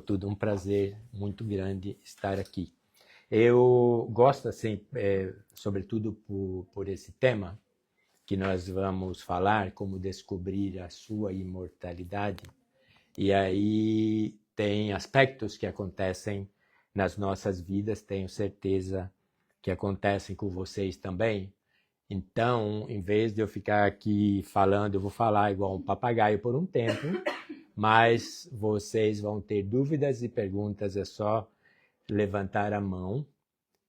tudo, um prazer muito grande estar aqui. Eu gosto, assim, sobretudo por esse tema que nós vamos falar, como descobrir a sua imortalidade. E aí tem aspectos que acontecem nas nossas vidas, tenho certeza que acontecem com vocês também. Então, em vez de eu ficar aqui falando, eu vou falar igual um papagaio por um tempo, mas vocês vão ter dúvidas e perguntas, é só levantar a mão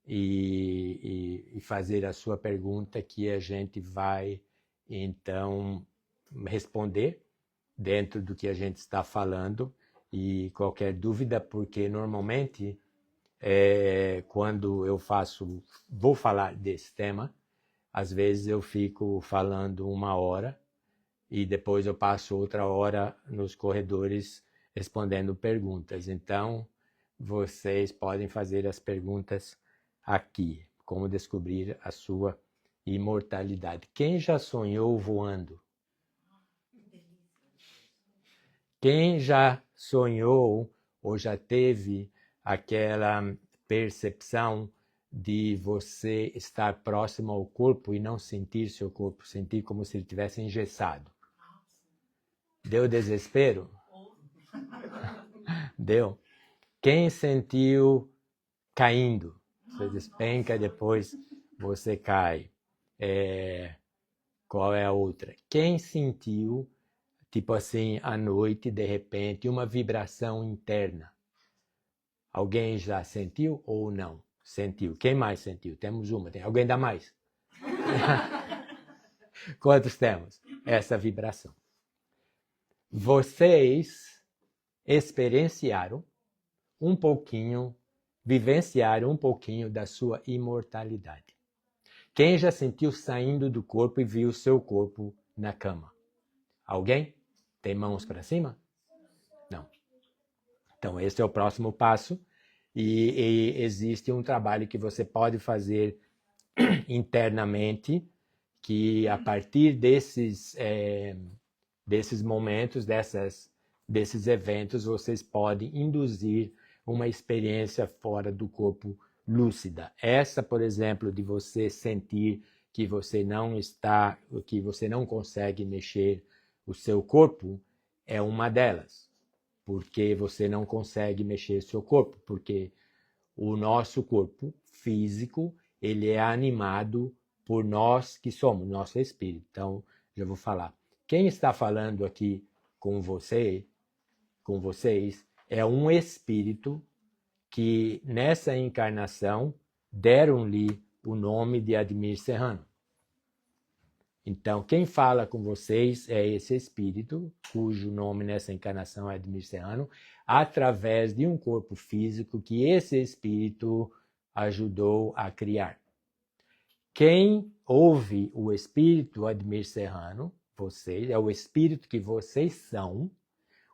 e fazer a sua pergunta que a gente vai, então, responder dentro do que a gente está falando e qualquer dúvida, porque normalmente, quando eu vou falar desse tema, às vezes eu fico falando 1 hora e depois eu passo outra hora nos corredores respondendo perguntas. Então, vocês podem fazer as perguntas aqui. Como descobrir a sua imortalidade? Quem já sonhou voando? Quem já sonhou ou já teve aquela percepção de você estar próximo ao corpo e não sentir seu corpo, sentir como se ele estivesse engessado? Deu desespero? Deu. Quem sentiu caindo? Você despenca e depois você cai. Qual é a outra? Quem sentiu, tipo assim, à noite, de repente, uma vibração interna? Alguém já sentiu ou não? Sentiu. Quem mais sentiu? Temos uma. Alguém dá mais? Quantos temos? Essa vibração. Vocês experienciaram um pouquinho, vivenciaram um pouquinho da sua imortalidade. Quem já sentiu saindo do corpo e viu seu corpo na cama? Alguém? Tem mãos para cima? Não. Então, esse é o próximo passo. E existe um trabalho que você pode fazer internamente, que a partir desses momentos, desses eventos, vocês podem induzir uma experiência fora do corpo lúcida. Essa, por exemplo, de você sentir que você não consegue mexer o seu corpo, é uma delas. Porque você não consegue mexer seu corpo, porque o nosso corpo físico, ele é animado por nós que somos, nosso espírito. Então, já vou falar. Quem está falando aqui com vocês, é um espírito que nessa encarnação deram-lhe o nome de Admir Serrano. Então, quem fala com vocês é esse espírito, cujo nome nessa encarnação é Admir Serrano, através de um corpo físico que esse espírito ajudou a criar. Quem ouve o espírito Admir Serrano, vocês, é o espírito que vocês são,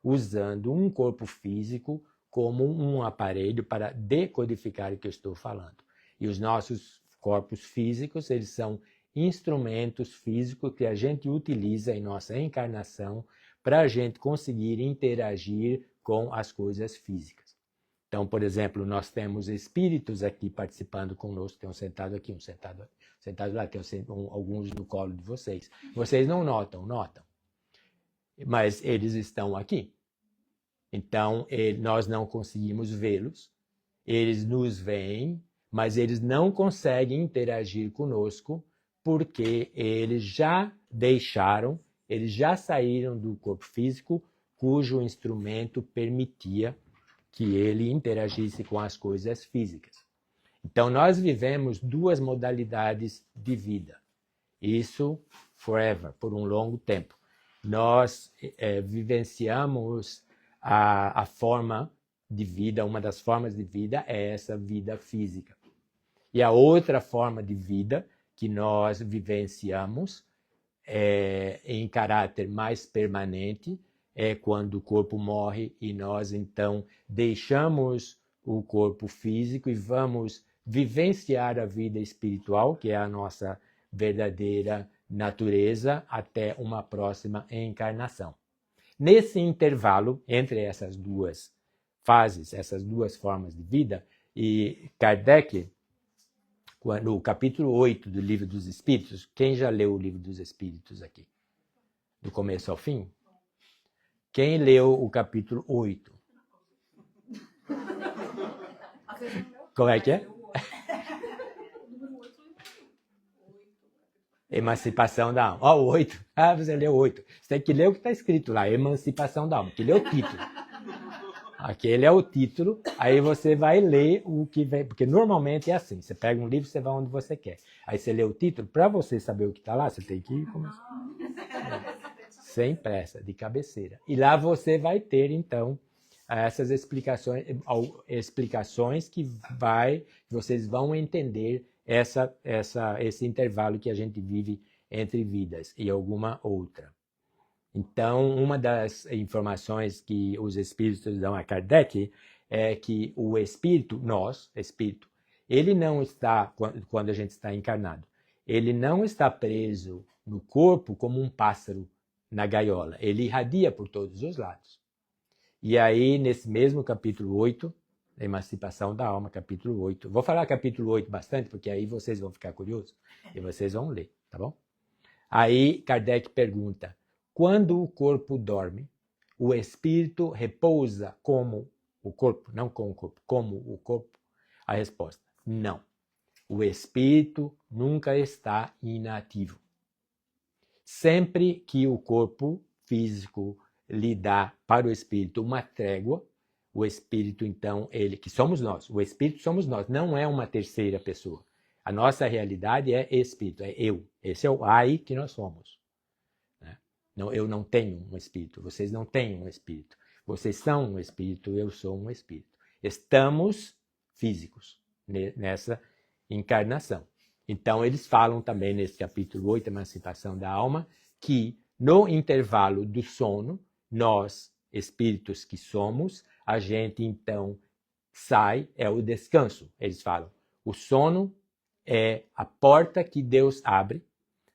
usando um corpo físico como um aparelho para decodificar o que eu estou falando. E os nossos corpos físicos, eles são instrumentos físicos que a gente utiliza em nossa encarnação para a gente conseguir interagir com as coisas físicas. Então, por exemplo, nós temos espíritos aqui participando conosco, tem um sentado aqui, um sentado lá, tem alguns no colo de vocês. Vocês não notam, mas eles estão aqui. Então, nós não conseguimos vê-los, eles nos veem, mas eles não conseguem interagir conosco, porque eles já saíram do corpo físico, cujo instrumento permitia que ele interagisse com as coisas físicas. Então, nós vivemos 2 modalidades de vida. Isso forever, por um longo tempo. Nós vivenciamos a forma de vida, uma das formas de vida é essa vida física. E a outra forma de vida que nós vivenciamos em caráter mais permanente é quando o corpo morre e nós então deixamos o corpo físico e vamos vivenciar a vida espiritual, que é a nossa verdadeira natureza, até uma próxima encarnação. Nesse intervalo, entre essas 2 fases, essas duas formas de vida. E Kardec, no capítulo 8 do Livro dos Espíritos, quem já leu o Livro dos Espíritos aqui? Do começo ao fim? Quem leu o capítulo 8? Como é que é? Emancipação da alma. Ó, o 8. Ah, você leu o 8. Você tem que ler o que está escrito lá, Emancipação da alma, que lê o título. Aquele é o título, aí você vai ler o que vem, porque normalmente é assim, você pega um livro, você vai onde você quer. Aí você lê o título, para você saber o que está lá, você tem que ir sem pressa, de cabeceira. E lá você vai ter, então, essas explicações que vocês vão entender esse intervalo que a gente vive entre vidas e alguma outra. Então, uma das informações que os espíritos dão a Kardec é que o espírito, ele não está, quando a gente está encarnado, ele não está preso no corpo como um pássaro na gaiola. Ele irradia por todos os lados. E aí, nesse mesmo capítulo 8, Emancipação da Alma, capítulo 8. Vou falar capítulo 8 bastante, porque aí vocês vão ficar curiosos e vocês vão ler, tá bom? Aí, Kardec pergunta, quando o corpo dorme, o espírito repousa como o corpo? Não com o corpo, como o corpo? A resposta, não. O espírito nunca está inativo. Sempre que o corpo físico lhe dá para o espírito uma trégua, o espírito, então, que somos nós, o espírito somos nós, não é uma terceira pessoa. A nossa realidade é espírito, é eu. Esse é o ai que nós somos. Né? Não, eu não tenho um espírito, vocês não têm um espírito. Vocês são um espírito, eu sou um espírito. Estamos físicos nessa encarnação. Então, eles falam também nesse capítulo 8, Emancipação da Alma, que no intervalo do sono, nós, espíritos que somos, a gente então sai, é o descanso. Eles falam, o sono é a porta que Deus abre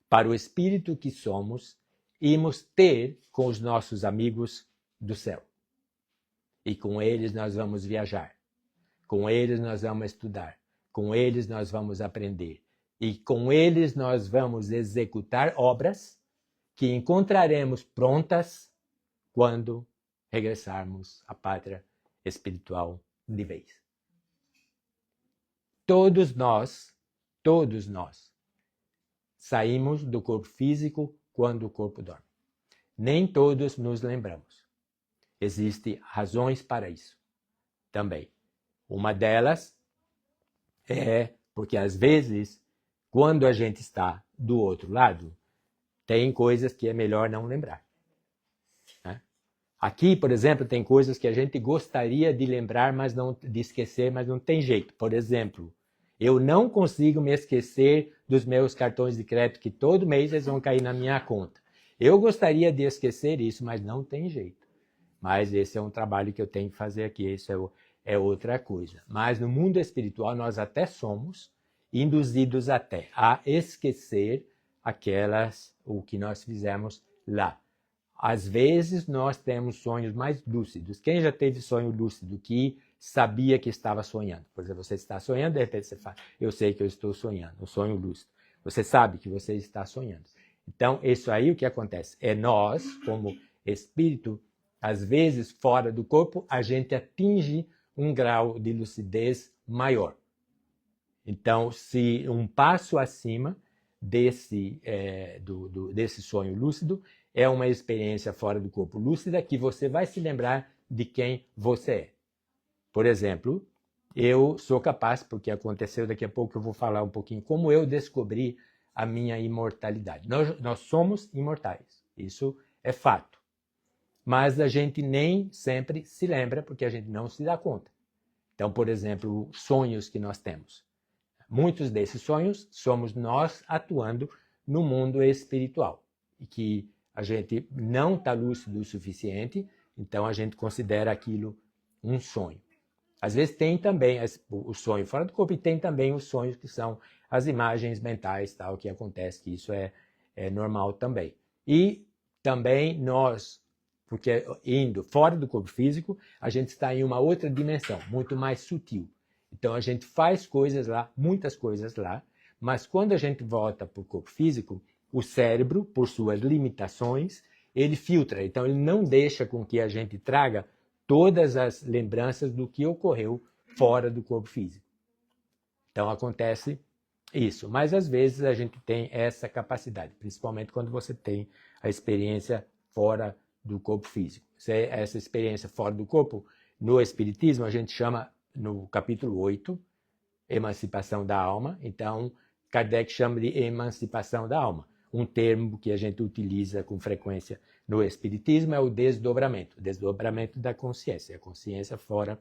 para o espírito que somos irmos ter com os nossos amigos do céu. E com eles nós vamos viajar, com eles nós vamos estudar, com eles nós vamos aprender. E com eles nós vamos executar obras que encontraremos prontas quando regressarmos à pátria espiritual de vez. Todos nós, saímos do corpo físico quando o corpo dorme. Nem todos nos lembramos. Existem razões para isso também. Uma delas é porque, às vezes, quando a gente está do outro lado, tem coisas que é melhor não lembrar. Né? Aqui, por exemplo, tem coisas que a gente gostaria de lembrar, de esquecer, mas não tem jeito. Por exemplo, eu não consigo me esquecer dos meus cartões de crédito, que todo mês eles vão cair na minha conta. Eu gostaria de esquecer isso, mas não tem jeito. Mas esse é um trabalho que eu tenho que fazer aqui, isso é outra coisa. Mas no mundo espiritual nós até somos induzidos até a esquecer o que nós fizemos lá. Às vezes nós temos sonhos mais lúcidos. Quem já teve sonho lúcido que sabia que estava sonhando? Por exemplo, você está sonhando, de repente você fala, eu sei que eu estou sonhando, um sonho lúcido. Você sabe que você está sonhando. Então, isso aí o que acontece? É nós, como espírito, às vezes fora do corpo, a gente atinge um grau de lucidez maior. Então, se um passo acima desse sonho lúcido é uma experiência fora do corpo lúcida que você vai se lembrar de quem você é. Por exemplo, eu sou capaz, porque aconteceu, daqui a pouco eu vou falar um pouquinho como eu descobri a minha imortalidade. Nós somos imortais, isso é fato. Mas a gente nem sempre se lembra, porque a gente não se dá conta. Então, por exemplo, sonhos que nós temos. Muitos desses sonhos somos nós atuando no mundo espiritual. E que a gente não está lúcido o suficiente, então a gente considera aquilo um sonho. Às vezes tem também o sonho fora do corpo e tem também os sonhos que são as imagens mentais, tal, que acontece, que isso é normal também. E também nós Porque indo fora do corpo físico, a gente está em uma outra dimensão, muito mais sutil. Então a gente faz coisas lá, muitas coisas lá, mas quando a gente volta para o corpo físico, o cérebro, por suas limitações, ele filtra. Então ele não deixa com que a gente traga todas as lembranças do que ocorreu fora do corpo físico. Então acontece isso. Mas às vezes a gente tem essa capacidade, principalmente quando você tem a experiência fora do corpo físico. Essa experiência fora do corpo, no Espiritismo, a gente chama, no capítulo 8, emancipação da alma. Então, Kardec chama de emancipação da alma. Um termo que a gente utiliza com frequência no Espiritismo é o desdobramento da consciência, a consciência fora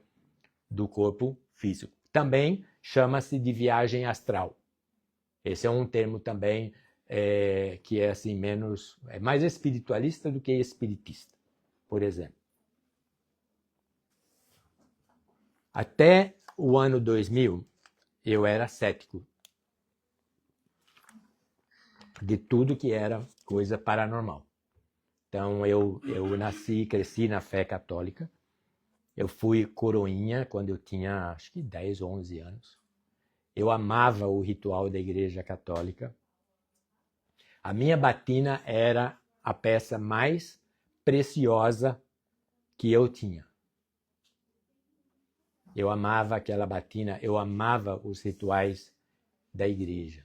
do corpo físico. Também chama-se de viagem astral. Esse é um termo também que é assim mais espiritualista do que espiritista, por exemplo. Até o ano 2000, eu era cético de tudo que era coisa paranormal. Então, eu nasci e cresci na fé católica. Eu fui coroinha quando eu tinha, acho que 10 ou 11 anos. Eu amava o ritual da Igreja Católica. A minha batina era a peça mais preciosa que eu tinha. Eu amava aquela batina, eu amava os rituais da igreja.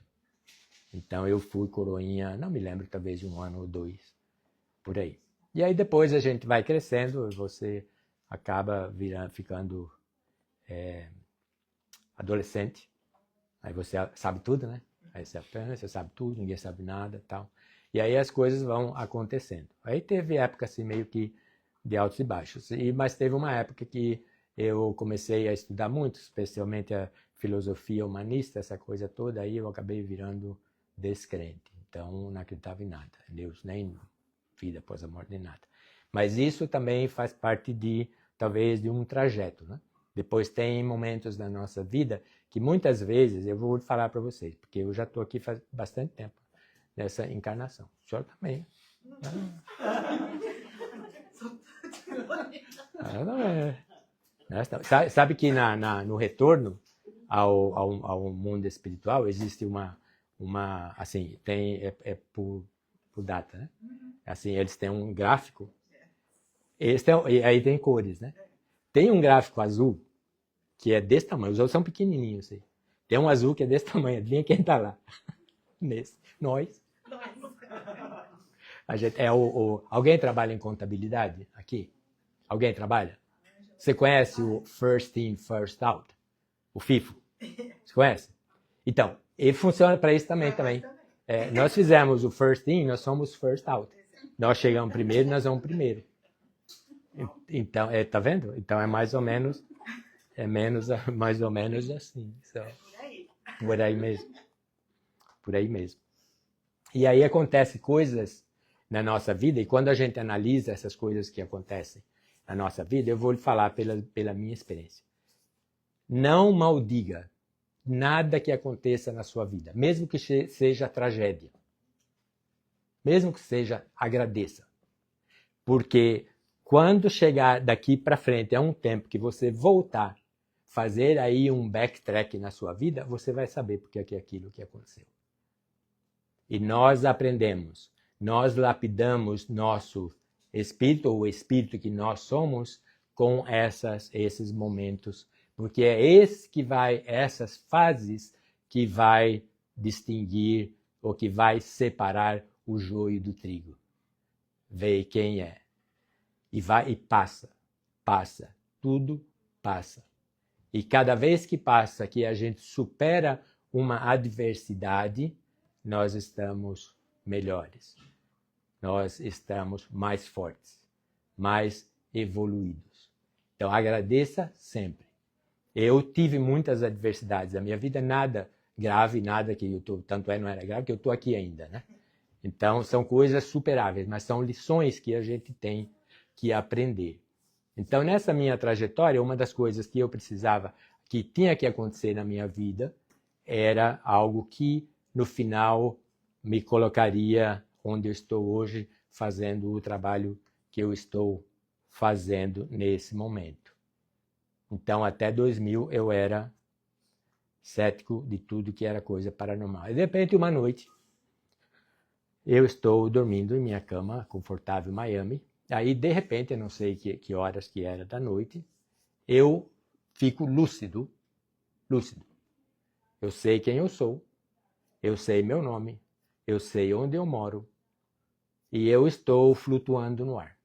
Então eu fui coroinha, não me lembro, talvez de 1 ano ou 2, por aí. E aí depois a gente vai crescendo, você acaba ficando adolescente. Aí você sabe tudo, né? Aí você sabe tudo, ninguém sabe nada, tal. E aí as coisas vão acontecendo. Aí teve época assim meio que de altos e baixos. Mas teve uma época que eu comecei a estudar muito, especialmente a filosofia humanista, essa coisa toda, aí eu acabei virando descrente. Então não acreditava em nada, em Deus, nem vida após a morte, nem nada. Mas isso também faz parte talvez de um trajeto, né? Depois tem momentos da nossa vida que muitas vezes, eu vou falar para vocês, porque eu já estou aqui faz bastante tempo nessa encarnação. O senhor também. Sabe que no retorno ao mundo espiritual existe uma assim, por data, né? Assim, eles têm um gráfico, e aí tem cores, né? Tem um gráfico azul que é desse tamanho, os outros são pequenininhos. Assim. Tem um azul que é desse tamanho, adivinha quem está lá? Nesse. Nós. A gente, alguém trabalha em contabilidade aqui? Alguém trabalha? Você conhece o First In, First Out? O FIFO? Você conhece? Então, ele funciona para isso também. Nós fizemos o First In, nós somos First Out. Nós chegamos primeiro, nós vamos primeiro. Então, tá vendo? Então é mais ou menos assim. Por aí mesmo. Por aí mesmo. E aí acontecem coisas na nossa vida, e quando a gente analisa essas coisas que acontecem na nossa vida, eu vou lhe falar pela minha experiência. Não maldiga nada que aconteça na sua vida, mesmo que seja tragédia. Mesmo que seja, agradeça. Porque quando chegar daqui para frente, é um tempo que você voltar, fazer aí um backtrack na sua vida, você vai saber porque é aquilo que aconteceu. E nós aprendemos, nós lapidamos nosso espírito, ou o espírito que nós somos, com esses momentos, porque é essas fases que vai distinguir, ou que vai separar o joio do trigo. Vê quem é. E vai e passa, tudo passa. E cada vez que passa, que a gente supera uma adversidade, nós estamos melhores. Nós estamos mais fortes, mais evoluídos. Então agradeça sempre. Eu tive muitas adversidades. A minha vida nada grave, nada que eu estou, tanto não era grave que eu estou aqui ainda, né? Então são coisas superáveis, mas são lições que a gente tem que aprender. Então, nessa minha trajetória, uma das coisas que eu precisava, que tinha que acontecer na minha vida, era algo que, no final, me colocaria onde eu estou hoje, fazendo o trabalho que eu estou fazendo nesse momento. Então, até 2000, eu era cético de tudo que era coisa paranormal. E, de repente, uma noite, eu estou dormindo em minha cama, confortável em Miami. Aí, de repente, eu não sei que horas que era da noite, eu fico lúcido. Eu sei quem eu sou, eu sei meu nome, eu sei onde eu moro, e eu estou flutuando no ar.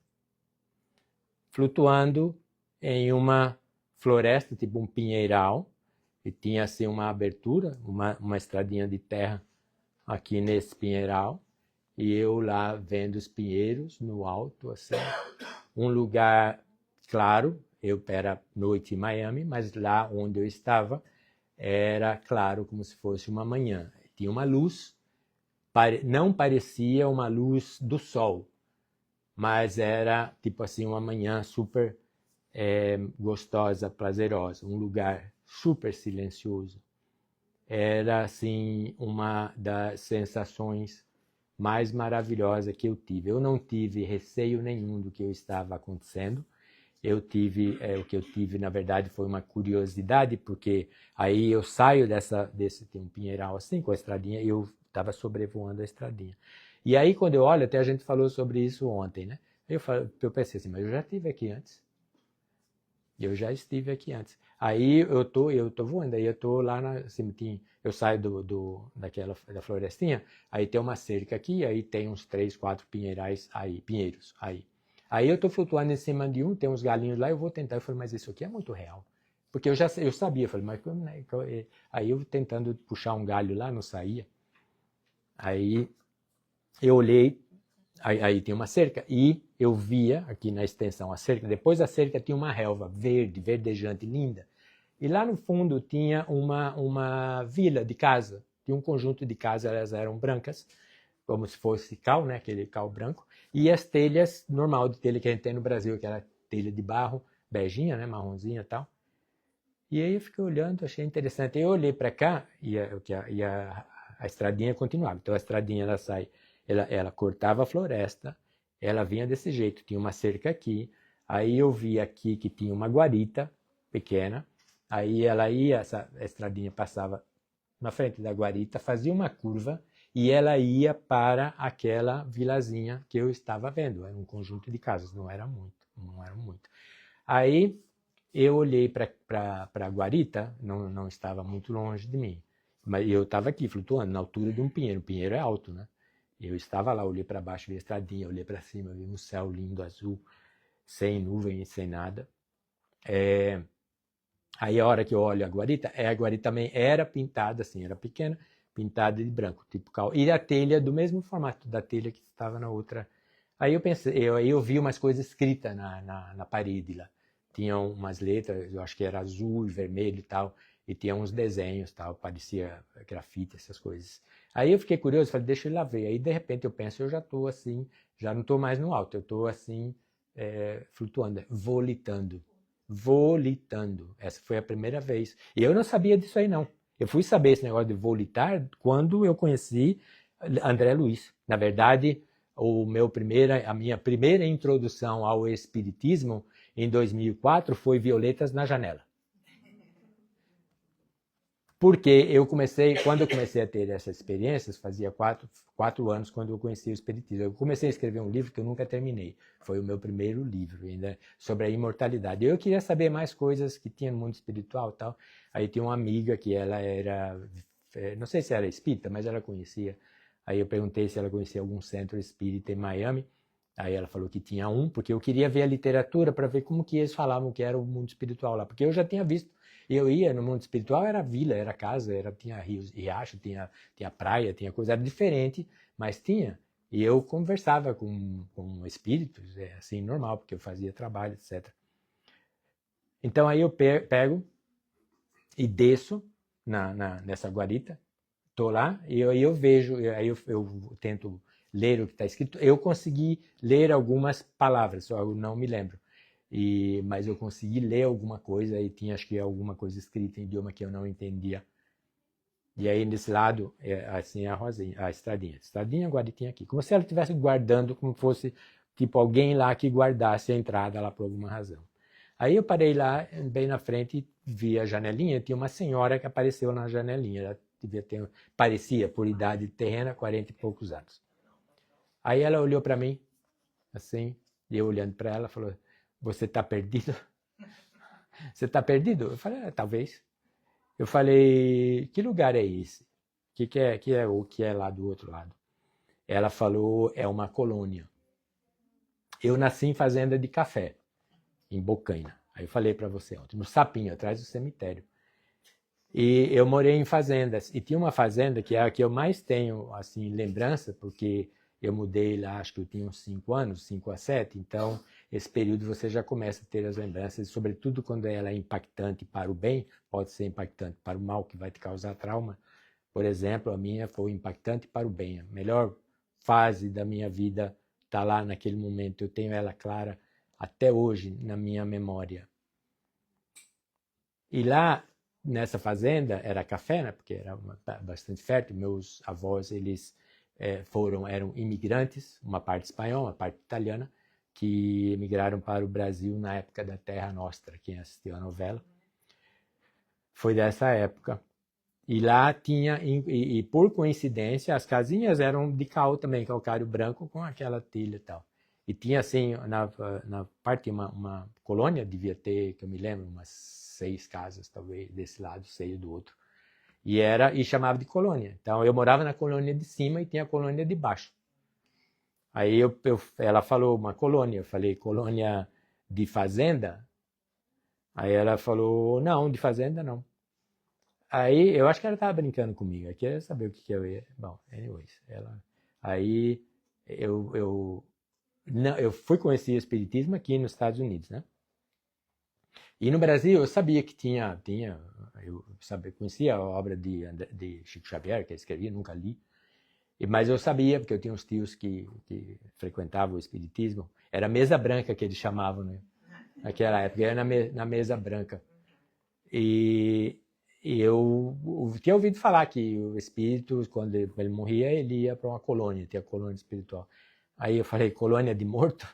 Flutuando em uma floresta, tipo um pinheiral, e tinha assim uma abertura, uma estradinha de terra aqui nesse pinheiral, e eu lá vendo os pinheiros no alto, assim, um lugar claro, eu era noite em Miami, mas lá onde eu estava era claro como se fosse uma manhã. Tinha uma luz, não parecia uma luz do sol, mas era tipo assim uma manhã super gostosa, prazerosa, um lugar super silencioso. Era assim uma das sensações mais maravilhosas que eu tive. Eu não tive receio nenhum do que estava acontecendo. O que eu tive, na verdade, foi uma curiosidade, porque aí eu saio tem um pinheiral assim, com a estradinha, e eu estava sobrevoando a estradinha. E aí, quando eu olho, até a gente falou sobre isso ontem, né? Eu pensei assim, mas eu já estive aqui antes. Eu já estive aqui antes. Aí eu tô voando, aí eu tô lá assim, eu saio da florestinha, aí tem uma cerca aqui, aí tem uns 3, 4 pinheiros aí. Aí eu estou flutuando em cima de um, tem uns galinhos lá, eu vou tentar. Eu falei, mas isso aqui é muito real. Porque eu sabia, eu falei, mas como, né? Aí eu tentando puxar um galho lá, não saía. Aí eu olhei, aí tem uma cerca, e eu via aqui na extensão a cerca, depois da cerca tinha uma relva verde, verdejante, linda. E lá no fundo tinha uma vila de casa, tinha um conjunto de casas, elas eram brancas, como se fosse cal, né, aquele cal branco, e as telhas, normal de telha que a gente tem no Brasil, aquela telha de barro, beijinha, né, marronzinha e tal. E aí eu fiquei olhando, achei interessante. Eu olhei para cá a estradinha continuava. Então a estradinha ela cortava a floresta, ela vinha desse jeito, tinha uma cerca aqui, aí eu vi aqui que tinha uma guarita pequena, aí ela ia, essa estradinha passava na frente da guarita, fazia uma curva e ela ia para aquela vilazinha que eu estava vendo. Era um conjunto de casas, não era muito. Aí eu olhei para a guarita, não estava muito longe de mim, mas eu estava aqui flutuando na altura de um pinheiro. O pinheiro é alto, né? Eu estava lá, olhei para baixo, vi a estradinha, olhei para cima, vi um céu lindo, azul, sem nuvem, sem nada. Aí a hora que eu olho a guarita também era pintada assim, era pequena, pintada de branco, tipo cal. E a telha do mesmo formato da telha que estava na outra. Aí eu pensei, eu vi umas coisas escritas na parede lá. Tinham umas letras, eu acho que era azul e vermelho e tal, e tinha uns desenhos tal, parecia grafite, essas coisas. Aí eu fiquei curioso, falei, deixa eu ir lá ver. Aí de repente eu penso, eu já estou assim, já não estou mais no alto, eu estou assim, flutuando, volitando. Essa foi a primeira vez. E eu não sabia disso aí, não. Eu fui saber esse negócio de volitar quando eu conheci André Luiz. Na verdade, a minha primeira introdução ao espiritismo em 2004 foi Violetas na Janela. Porque quando eu comecei a ter essas experiências, fazia 4 anos quando eu conheci o Espiritismo. Eu comecei a escrever um livro que eu nunca terminei. Foi o meu primeiro livro, ainda sobre a imortalidade. Eu queria saber mais coisas que tinha no mundo espiritual e tal. Aí tinha uma amiga que ela era, não sei se era espírita, mas ela conhecia. Aí eu perguntei se ela conhecia algum centro espírita em Miami. Aí ela falou que tinha um, porque eu queria ver a literatura para ver como que eles falavam que era o mundo espiritual lá. Porque eu já tinha visto. Eu ia no mundo espiritual, era vila, era casa, tinha rios, riacho, tinha praia, tinha coisa, era diferente, mas tinha. E eu conversava com espíritos, assim, normal, porque eu fazia trabalho, etc. Então aí eu pego e desço nessa guarita, estou lá, e aí eu vejo, aí eu tento ler o que está escrito. Eu consegui ler algumas palavras, só eu não me lembro. Mas eu consegui ler alguma coisa e tinha, acho que, alguma coisa escrita em idioma que eu não entendia. E aí, nesse lado, assim, a estradinha. Estradinha, guarditinha aqui. Como se ela estivesse guardando, como fosse tipo alguém lá que guardasse a entrada lá por alguma razão. Aí eu parei lá, bem na frente, e vi a janelinha, tinha uma senhora que apareceu na janelinha, ela devia ter, parecia, por idade terrena, 40 e poucos anos. Aí ela olhou para mim, assim, e eu olhando para ela, falou, você está perdido? Você está perdido? Eu falei, talvez. Eu falei, que lugar é esse? O que é lá do outro lado? Ela falou, é uma colônia. Eu nasci em fazenda de café, em Bocaina. Aí eu falei para você ontem, no Sapinho, atrás do cemitério. E eu morei em fazendas. E tinha uma fazenda que é a que eu mais tenho assim lembrança, porque eu mudei lá, acho que eu tinha uns 5 anos, 5 a 7. Então, esse período você já começa a ter as lembranças, sobretudo quando ela é impactante para o bem, pode ser impactante para o mal, que vai te causar trauma. Por exemplo, a minha foi impactante para o bem. A melhor fase da minha vida está lá naquele momento. Eu tenho ela clara até hoje na minha memória. E lá nessa fazenda era café, né? Porque era bastante fértil. Meus avós eles eram imigrantes, uma parte espanhola, uma parte italiana, que emigraram para o Brasil na época da Terra Nostra. Quem assistiu a novela foi dessa época. E lá tinha, e por coincidência, as casinhas eram de cal também, calcário branco com aquela telha e tal. E tinha assim, na parte, uma colônia, devia ter, que eu me lembro, umas 6 casas, talvez, desse lado, 6 do outro. E chamava de colônia. Então eu morava na colônia de cima e tinha a colônia de baixo. Aí ela falou uma colônia, eu falei, colônia de fazenda? Aí ela falou, não, de fazenda não. Aí eu acho que ela estava brincando comigo, ela queria saber o que eu ia. Bom, anyways, aí eu fui conhecer o Espiritismo aqui nos Estados Unidos, né? E no Brasil eu sabia que conhecia a obra de Chico Xavier, que ele escrevia, nunca li. Mas eu sabia, porque eu tinha uns tios que frequentavam o Espiritismo. Era mesa branca que eles chamavam, né? Naquela época, era na mesa branca. E eu tinha ouvido falar que o espírito, quando ele morria, ele ia para uma colônia, tinha colônia espiritual. Aí eu falei, colônia de morto?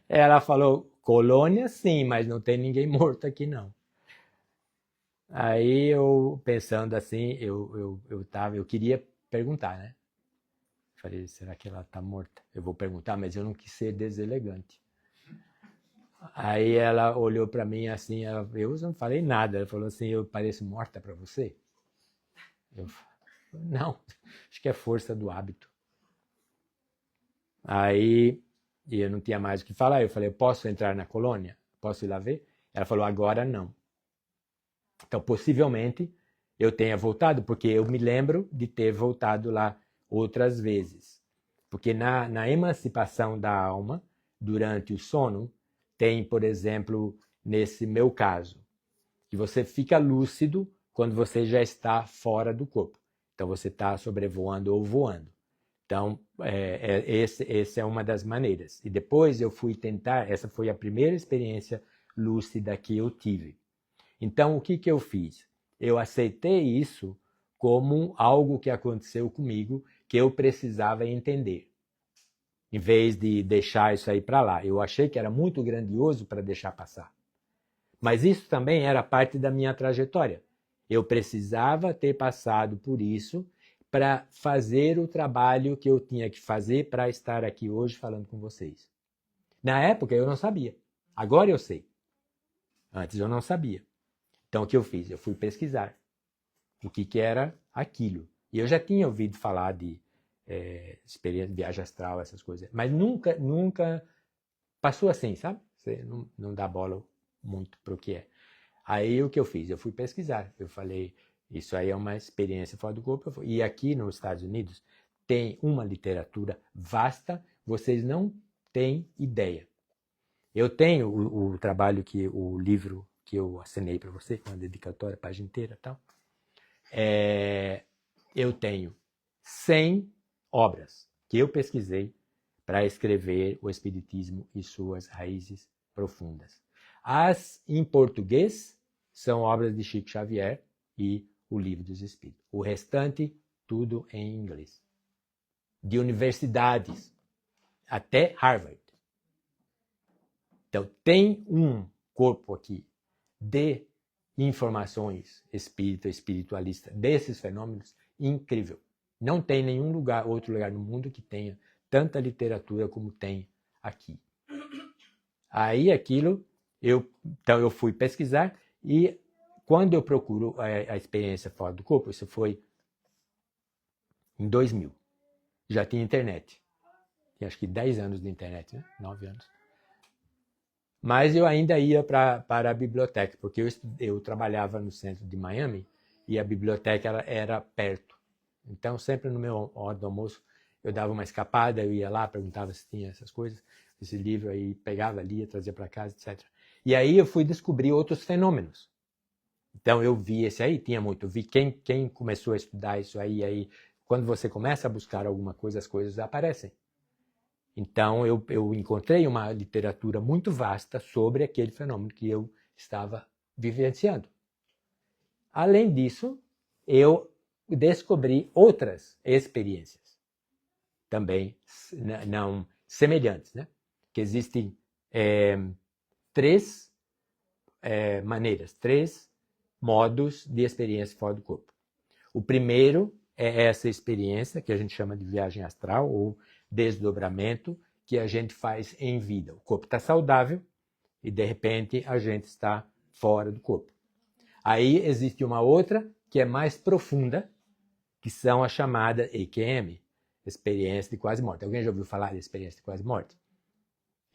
Ela falou, colônia sim, mas não tem ninguém morto aqui não. Aí eu, pensando assim, eu queria perguntar, né? Falei, será que ela está morta? Eu vou perguntar, mas eu não quis ser deselegante. Aí ela olhou para mim assim, eu não falei nada. Ela falou assim, eu pareço morta para você? Eu não, acho que é força do hábito. Aí eu não tinha mais o que falar. Eu falei, posso entrar na colônia? Posso ir lá ver? Ela falou, agora não. Então, possivelmente, eu tenha voltado, porque eu me lembro de ter voltado lá outras vezes. Porque na emancipação da alma, durante o sono, tem, por exemplo, nesse meu caso, que você fica lúcido quando você já está fora do corpo. Então, você está sobrevoando ou voando. Então, essa é uma das maneiras. E depois eu fui tentar, essa foi a primeira experiência lúcida que eu tive. Então, o que eu fiz? Eu aceitei isso como algo que aconteceu comigo, que eu precisava entender. Em vez de deixar isso aí para lá. Eu achei que era muito grandioso para deixar passar. Mas isso também era parte da minha trajetória. Eu precisava ter passado por isso para fazer o trabalho que eu tinha que fazer para estar aqui hoje falando com vocês. Na época eu não sabia. Agora eu sei. Antes eu não sabia. Então o que eu fiz? Eu fui pesquisar o que era aquilo. E eu já tinha ouvido falar de experiência de viagem astral, essas coisas. Mas nunca passou assim, sabe? Você não dá bola muito para o que é. Aí o que eu fiz? Eu fui pesquisar. Eu falei, isso aí é uma experiência fora do corpo. E aqui nos Estados Unidos tem uma literatura vasta, vocês não têm ideia. Eu tenho o trabalho, o livro que eu assinei para você, com a dedicatória, a página inteira e tal. Eu tenho 100 obras que eu pesquisei para escrever o Espiritismo e suas raízes profundas. As em português são obras de Chico Xavier e o Livro dos Espíritos. O restante, tudo em inglês. De universidades. até Harvard. Então, tem um corpo aqui de informações espiritualista desses fenômenos incrível. Não tem nenhum outro lugar no mundo que tenha tanta literatura como tem aqui. Aí então eu fui pesquisar e quando eu procuro a experiência fora do corpo, isso foi em 2000. Já tinha internet. Tinha acho que 10 anos de internet, né? 9 anos. Mas eu ainda ia para a biblioteca, porque eu trabalhava no centro de Miami e a biblioteca era perto. Então, sempre no meu hora do almoço, eu dava uma escapada, eu ia lá, perguntava se tinha essas coisas, esse livro aí, pegava, lia, trazia para casa, etc. E aí eu fui descobrir outros fenômenos. Então, eu vi esse aí, tinha muito. Eu vi quem começou a estudar isso aí, quando você começa a buscar alguma coisa, as coisas aparecem. Então, eu encontrei uma literatura muito vasta sobre aquele fenômeno que eu estava vivenciando. Além disso, eu descobri outras experiências, também não semelhantes, né? Que existem três maneiras, três modos de experiência fora do corpo. O primeiro é essa experiência que a gente chama de viagem astral ou desdobramento que a gente faz em vida. O corpo está saudável e, de repente, a gente está fora do corpo. Aí existe uma outra que é mais profunda, que são a chamada EQM, experiência de quase morte. Alguém já ouviu falar de experiência de quase morte?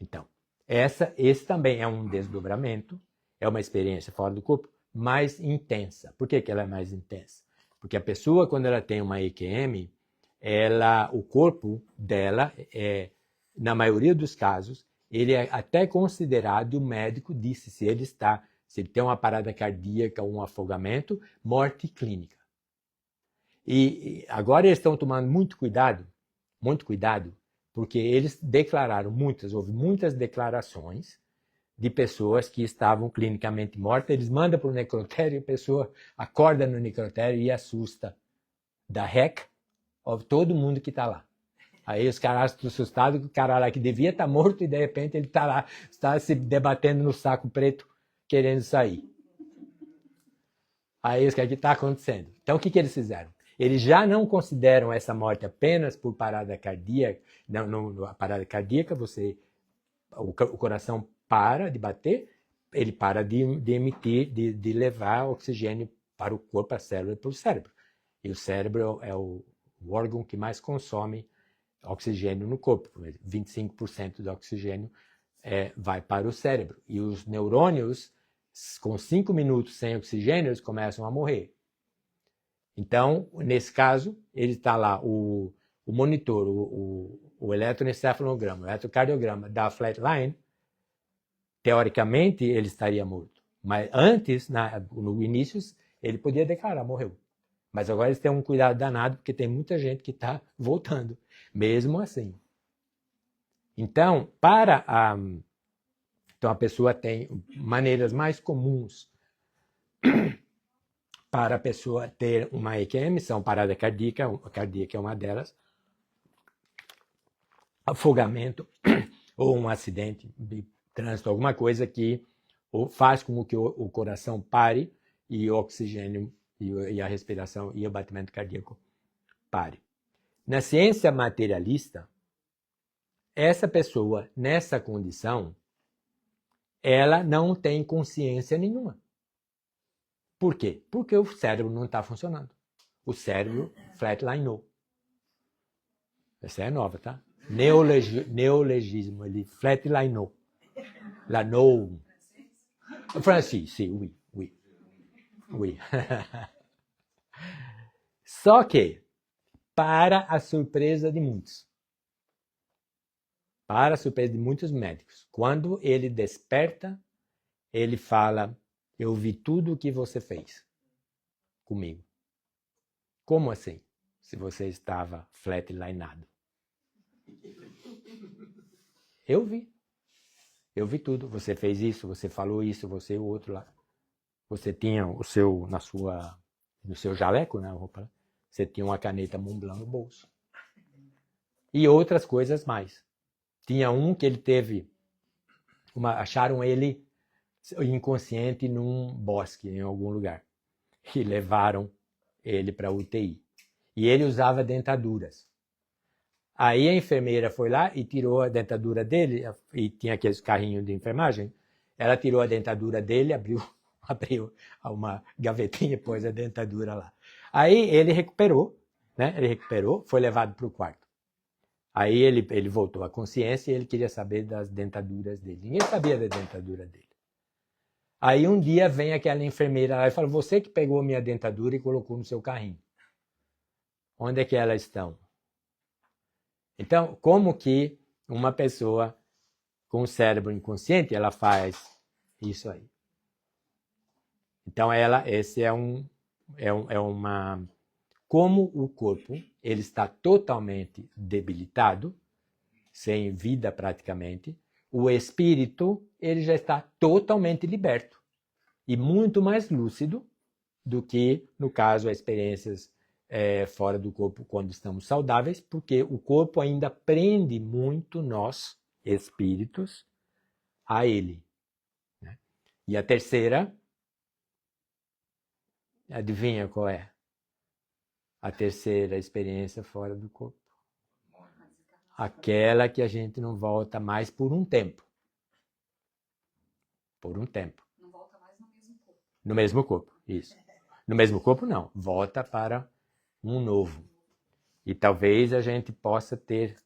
Então, esse também é um desdobramento, é uma experiência fora do corpo mais intensa. Por que ela é mais intensa? Porque a pessoa, quando ela tem uma EQM, o corpo dela, na maioria dos casos, ele é até considerado, o médico disse, se ele tem uma parada cardíaca ou um afogamento, morte clínica. E agora eles estão tomando muito cuidado, porque eles declararam houve muitas declarações de pessoas que estavam clinicamente mortas, eles mandam para o necrotério e a pessoa acorda no necrotério e assusta da heck of todo mundo que está lá. Aí os caras estão assustados que o cara lá que devia estar morto e de repente ele está lá, está se debatendo no saco preto, querendo sair. Aí o que está acontecendo? Então o que eles fizeram? Eles já não consideram essa morte apenas por parada cardíaca. A parada cardíaca, o coração para de bater, ele para de emitir, de levar oxigênio para o corpo, para a célula e para o cérebro. E o cérebro é o órgão que mais consome oxigênio no corpo. 25% do oxigênio vai para o cérebro. E os neurônios, com 5 minutos sem oxigênio, eles começam a morrer. Então, nesse caso, ele está lá, o monitor, o eletroencefalograma, o eletrocardiograma da flatline, teoricamente ele estaria morto. Mas antes, no início, ele podia declarar, morreu. Mas agora eles têm um cuidado danado, porque tem muita gente que está voltando, mesmo assim. Então, então a pessoa tem maneiras mais comuns para a pessoa ter uma EQM, são parada cardíaca é uma delas, afogamento ou um acidente de trânsito, alguma coisa que faz com que o coração pare e o oxigênio e a respiração e o batimento cardíaco pare. Na ciência materialista, essa pessoa, nessa condição, ela não tem consciência nenhuma. Por quê? Porque o cérebro não está funcionando. O cérebro flatlineou. Essa é nova, tá? Neologismo, ele flatlineou. Lanou. Francis, sim, oui. Só que, para a surpresa de muitos, médicos, quando ele desperta, ele fala, eu vi tudo o que você fez comigo. Como assim? Se você estava flatlineado. Eu vi tudo. Você fez isso, você falou isso, você e o outro lá. Você tinha no seu jaleco, né, roupa, você tinha uma caneta Montblanc no bolso. E outras coisas mais. Tinha um que ele teve, acharam ele inconsciente num bosque, em algum lugar. E levaram ele para a UTI. E ele usava dentaduras. Aí a enfermeira foi lá e tirou a dentadura dele, e tinha aqueles carrinhos de enfermagem. Ela tirou a dentadura dele, abriu uma gavetinha e pôs a dentadura lá. Aí ele recuperou, né? Ele recuperou, foi levado para o quarto. Aí ele voltou à consciência e ele queria saber das dentaduras dele. Ninguém sabia da dentadura dele. Aí um dia vem aquela enfermeira lá e fala, você que pegou minha dentadura e colocou no seu carrinho. Onde é que elas estão? Então, como que uma pessoa com o cérebro inconsciente, ela faz isso aí? Então, esse é uma... Como o corpo ele está totalmente debilitado, sem vida praticamente, o espírito ele já está totalmente liberto e muito mais lúcido do que, no caso, as experiências fora do corpo quando estamos saudáveis, porque o corpo ainda prende muito nós, espíritos, a ele. Né? E a terceira, adivinha qual é? A terceira experiência fora do corpo. Aquela que a gente não volta mais por um tempo. Por um tempo. Não volta mais no mesmo corpo. No mesmo corpo, isso. No mesmo corpo, não. Volta para um novo. E talvez a gente possa ter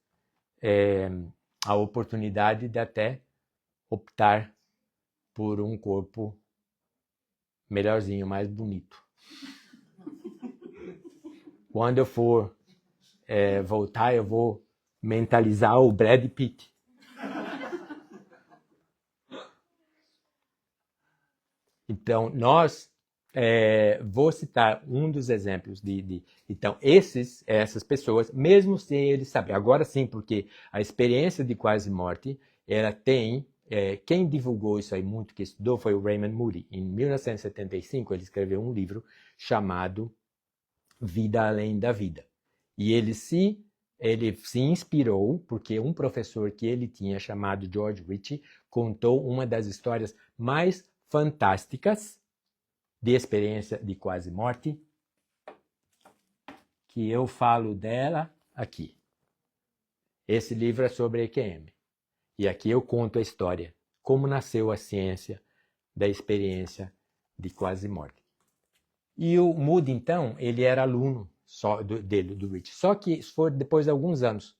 a oportunidade de até optar por um corpo melhorzinho, mais bonito. Quando eu for voltar, eu vou mentalizar o Brad Pitt. Então, vou citar um dos exemplos então, essas pessoas, mesmo sem eles saberem, agora sim, porque a experiência de quase morte, ela tem, quem divulgou isso aí muito, que estudou, foi o Raymond Moody. Em 1975, ele escreveu um livro chamado Vida Além da Vida. E ele se inspirou, porque um professor que ele tinha, chamado George Ritchie, contou uma das histórias mais fantásticas de experiência de quase morte, que eu falo dela aqui. Esse livro é sobre EQM. E aqui eu conto a história, como nasceu a ciência da experiência de quase morte. E o Moody, então, ele era aluno do Ritchie. Só que isso foi depois de alguns anos.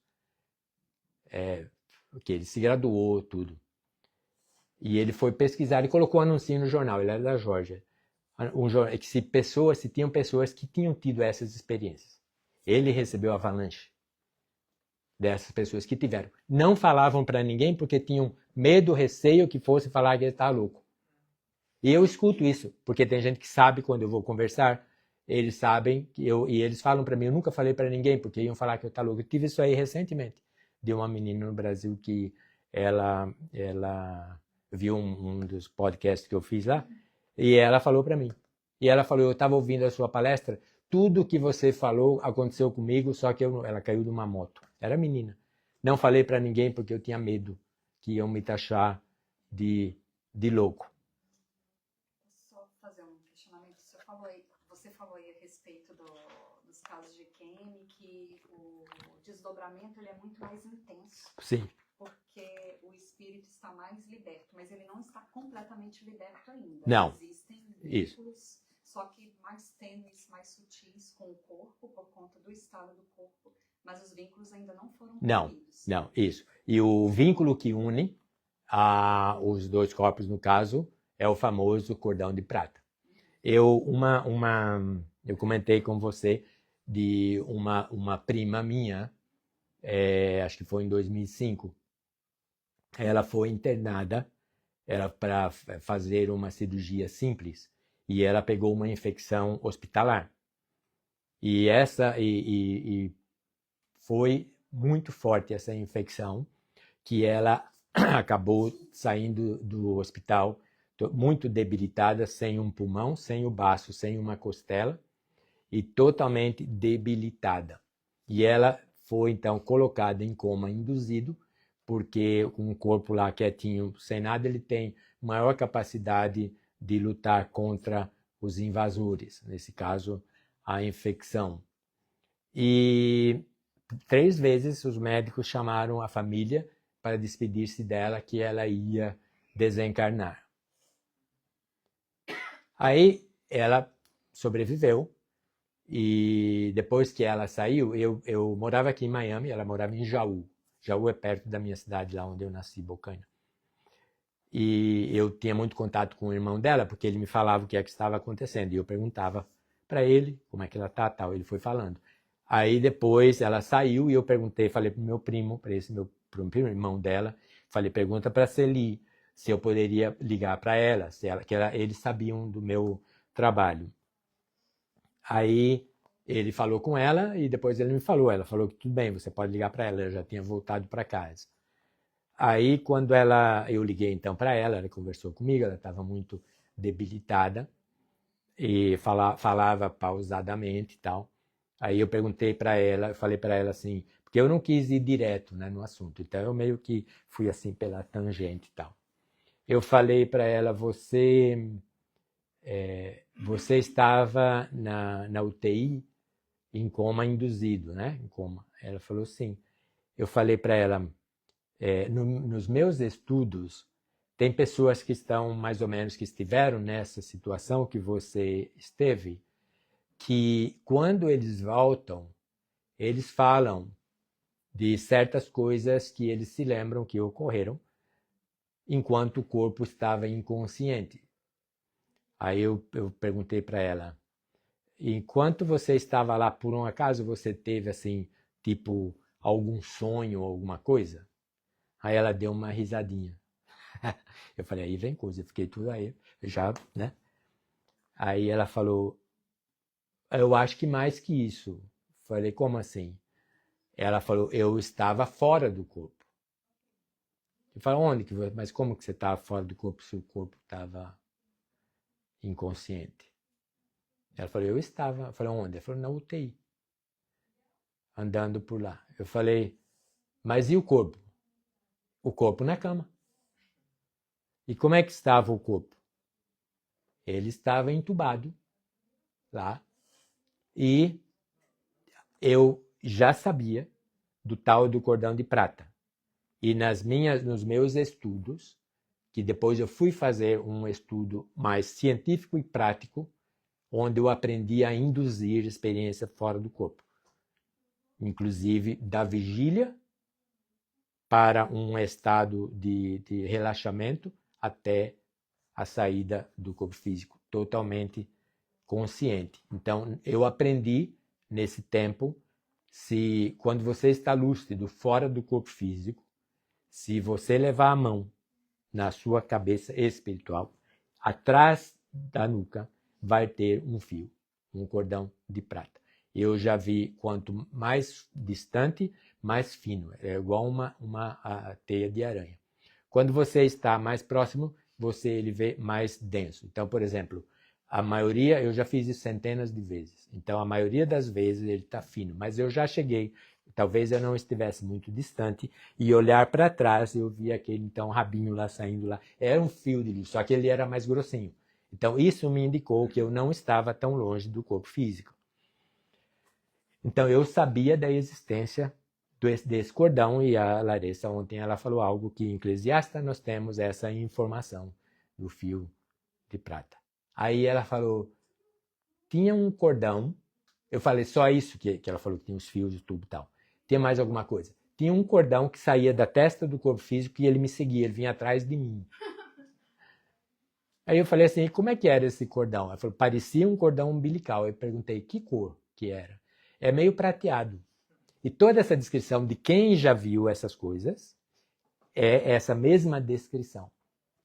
Que ele se graduou, tudo. E ele foi pesquisar e colocou um anúncio no jornal, ele era da Geórgia. Se tinham pessoas que tinham tido essas experiências. Ele recebeu avalanche dessas pessoas que tiveram. Não falavam para ninguém porque tinham medo, receio que fosse falar que ele está louco. E eu escuto isso, porque tem gente que sabe quando eu vou conversar, eles sabem, e eles falam para mim, eu nunca falei para ninguém, porque iam falar que eu estava louco. Eu tive isso aí recentemente, de uma menina no Brasil que ela viu um dos podcasts que eu fiz lá, e ela falou para mim. E ela falou, eu estava ouvindo a sua palestra, tudo que você falou aconteceu comigo, só que ela caiu de uma moto. Era menina. Não falei para ninguém porque eu tinha medo que iam me taxar de louco. Só fazer um questionamento. Você falou aí a respeito dos casos de EQM, que o desdobramento ele é muito mais intenso. Sim. Porque o espírito está mais liberto, mas ele não está completamente liberto ainda. Não. Existem vínculos, só que mais tênues, mais sutis com o corpo, por conta do estado do corpo, mas os vínculos ainda não foram rompidos. Não, isso. E o vínculo que une os dois corpos, no caso, é o famoso cordão de prata. Eu comentei com você de uma prima minha, acho que foi em 2005, ela foi internada para fazer uma cirurgia simples e ela pegou uma infecção hospitalar. E foi muito forte essa infecção, que ela acabou saindo do hospital muito debilitada, sem um pulmão, sem o baço, sem uma costela, e totalmente debilitada. E ela foi, então, colocada em coma induzido, porque com um corpo lá quietinho, sem nada, ele tem maior capacidade de lutar contra os invasores, nesse caso, a infecção. E 3 vezes os médicos chamaram a família para despedir-se dela, que ela ia desencarnar. Aí ela sobreviveu, e depois que ela saiu, eu morava aqui em Miami, ela morava em Jaú. Jaú é perto da minha cidade, lá onde eu nasci, Bocaina. E eu tinha muito contato com o irmão dela, porque ele me falava o que é que estava acontecendo. E eu perguntava para ele como é que ela tá, tal. Ele foi falando. Aí depois ela saiu e eu perguntei, falei pro meu primo, pro primo irmão dela, falei, pergunta para Celi se eu poderia ligar para ela, eles sabiam do meu trabalho. Aí ele falou com ela e depois ele me falou, ela falou que tudo bem, você pode ligar para ela, eu já tinha voltado para casa. Aí quando eu liguei então para ela conversou comigo, ela estava muito debilitada e falava pausadamente e tal. Aí eu perguntei para ela, eu falei para ela assim, porque eu não quis ir direto, né, no assunto, então eu meio que fui assim pela tangente e tal. Eu falei para ela, você estava na UTI em coma induzido, né? Em coma. Ela falou sim. Eu falei para ela, nos meus estudos, tem pessoas que estão mais ou menos, que estiveram nessa situação que você esteve, que quando eles voltam, eles falam de certas coisas que eles se lembram que ocorreram enquanto o corpo estava inconsciente. Aí eu perguntei para ela, enquanto você estava lá, por um acaso você teve assim, tipo, algum sonho ou alguma coisa? Aí ela deu uma risadinha. Eu falei, aí vem coisa, eu fiquei tudo aí, já, né? Aí ela falou, eu acho que mais que isso. Falei, como assim? Ela falou, eu estava fora do corpo. Eu falei, mas como que você estava fora do corpo se o corpo estava inconsciente? Ela falou, eu estava. Eu falei, onde? Ela falou, na UTI. Andando por lá. Eu falei, mas e o corpo? O corpo na cama. E como é que estava o corpo? Ele estava entubado lá. E eu já sabia do tal do cordão de prata. E nos meus estudos, que depois eu fui fazer um estudo mais científico e prático, onde eu aprendi a induzir experiência fora do corpo. Inclusive da vigília para um estado de relaxamento até a saída do corpo físico, totalmente consciente. Então, eu aprendi nesse tempo, quando você está lúcido fora do corpo físico, se você levar a mão na sua cabeça espiritual, atrás da nuca vai ter um fio, um cordão de prata. Eu já vi quanto mais distante, mais fino. É igual uma teia de aranha. Quando você está mais próximo, ele vê mais denso. Então, por exemplo, a maioria, eu já fiz isso centenas de vezes. Então, a maioria das vezes ele está fino. Mas eu já cheguei, talvez eu não estivesse muito distante, e olhar para trás, eu vi aquele então rabinho lá saindo lá. Era um fio de luz, só que ele era mais grossinho. Então, isso me indicou que eu não estava tão longe do corpo físico. Então, eu sabia da existência desse cordão, e a Larissa ontem ela falou algo que em Eclesiastes nós temos essa informação do fio de prata. Aí ela falou, tinha um cordão, eu falei só isso que ela falou, que tinha os fios de tubo e tal. Tinha mais alguma coisa? Tinha um cordão que saía da testa do corpo físico e ele me seguia, ele vinha atrás de mim. Aí eu falei assim, como é que era esse cordão? Ela falou, parecia um cordão umbilical. Eu perguntei, que cor que era? É meio prateado. E toda essa descrição de quem já viu essas coisas é essa mesma descrição.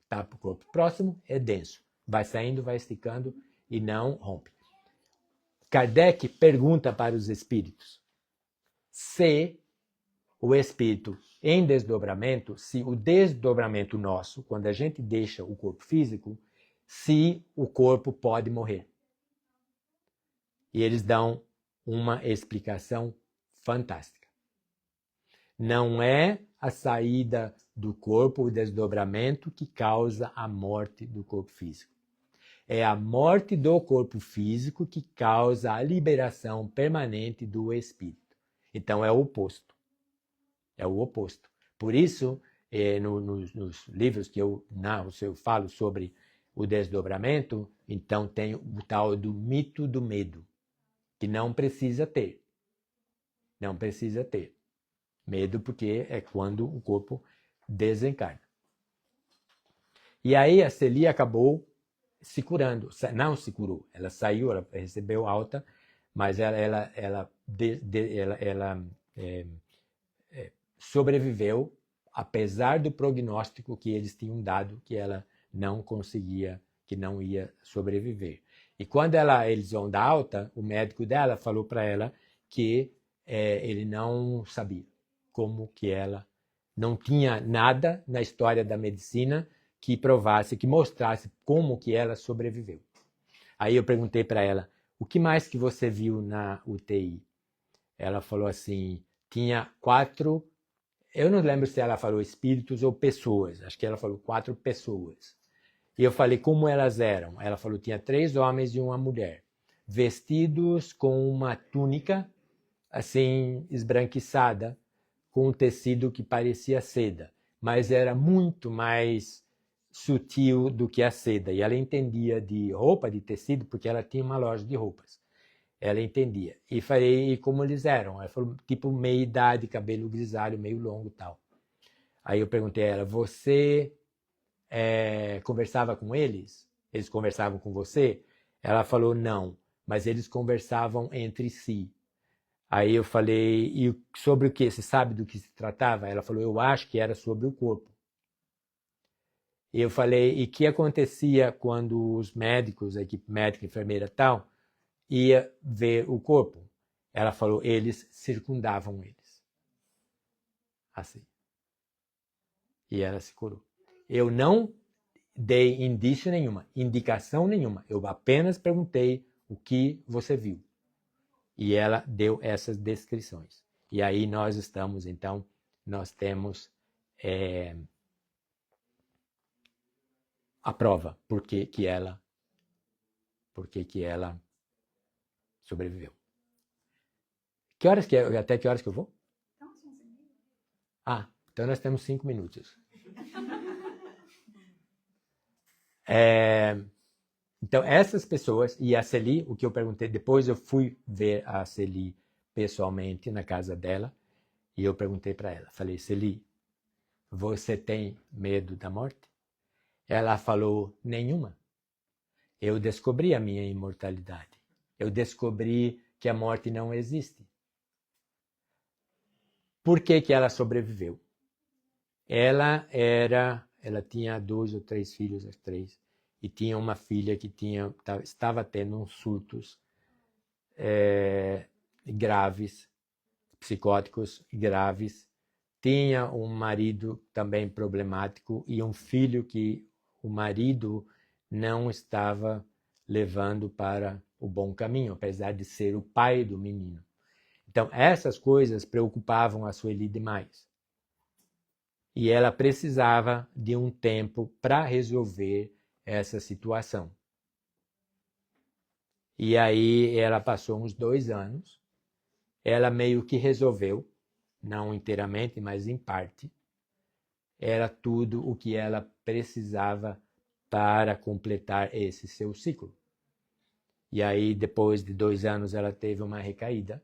Tá para o corpo próximo, é denso. Vai saindo, vai esticando e não rompe. Kardec pergunta para os espíritos se o espírito em desdobramento, se o desdobramento nosso, quando a gente deixa o corpo físico, se o corpo pode morrer. E eles dão uma explicação fantástica. Não é a saída do corpo, o desdobramento, que causa a morte do corpo físico. É a morte do corpo físico que causa a liberação permanente do espírito. Então é o oposto. É o oposto. Por isso, nos livros que eu narro, eu falo sobre o desdobramento, então tem o tal do mito do medo, que não precisa ter. Não precisa ter. Medo porque é quando o corpo desencarna. E aí a Celi acabou se curando. Não se curou. Ela saiu, ela recebeu alta, mas ela sobreviveu, apesar do prognóstico que eles tinham dado, que ela não conseguia, que não ia sobreviver. E quando eles vão dar alta, o médico dela falou para ela que ele não sabia como que ela não tinha nada na história da medicina que provasse, que mostrasse como que ela sobreviveu. Aí eu perguntei para ela, o que mais que você viu na UTI? Ela falou assim, tinha 4, eu não lembro se ela falou espíritos ou pessoas, acho que ela falou 4 pessoas. E eu falei como elas eram. Ela falou, tinha 3 homens e uma mulher, vestidos com uma túnica, assim, esbranquiçada, com um tecido que parecia seda, mas era muito mais sutil do que a seda. E ela entendia de roupa, de tecido, porque ela tinha uma loja de roupas. Ela entendia. E falei como eles eram. Ela falou, tipo, meia idade, cabelo grisalho, meio longo e tal. Aí eu perguntei a ela, você conversava com eles? Eles conversavam com você? Ela falou, não, mas eles conversavam entre si. Aí eu falei, e sobre o que? Você sabe do que se tratava? Ela falou, eu acho que era sobre o corpo. E eu falei, e o que acontecia quando os médicos, a equipe médica, enfermeira e tal, ia ver o corpo? Ela falou, eles circundavam eles. Assim. E ela se curou. Eu não dei indício nenhuma, indicação nenhuma. Eu apenas perguntei o que você viu. E ela deu essas descrições. E aí nós estamos, então, nós temos a prova por que ela sobreviveu. Até que horas que eu vou? Ah, então nós temos 5 minutos. Então, essas pessoas, e a Celi, o que eu perguntei, depois eu fui ver a Celi pessoalmente na casa dela, e eu perguntei para ela, falei, Celi, você tem medo da morte? Ela falou, nenhuma. Eu descobri a minha imortalidade. Eu descobri que a morte não existe. Por que que ela sobreviveu? Ela tinha 2 ou 3 filhos, 3, e tinha uma filha que estava tendo uns surtos graves, psicóticos graves. Tinha um marido também problemático e um filho que o marido não estava levando para o bom caminho, apesar de ser o pai do menino. Então, essas coisas preocupavam a Sueli demais. E ela precisava de um tempo para resolver essa situação. E aí ela passou uns 2 anos, ela meio que resolveu, não inteiramente, mas em parte, era tudo o que ela precisava para completar esse seu ciclo. E aí, depois de 2 anos, ela teve uma recaída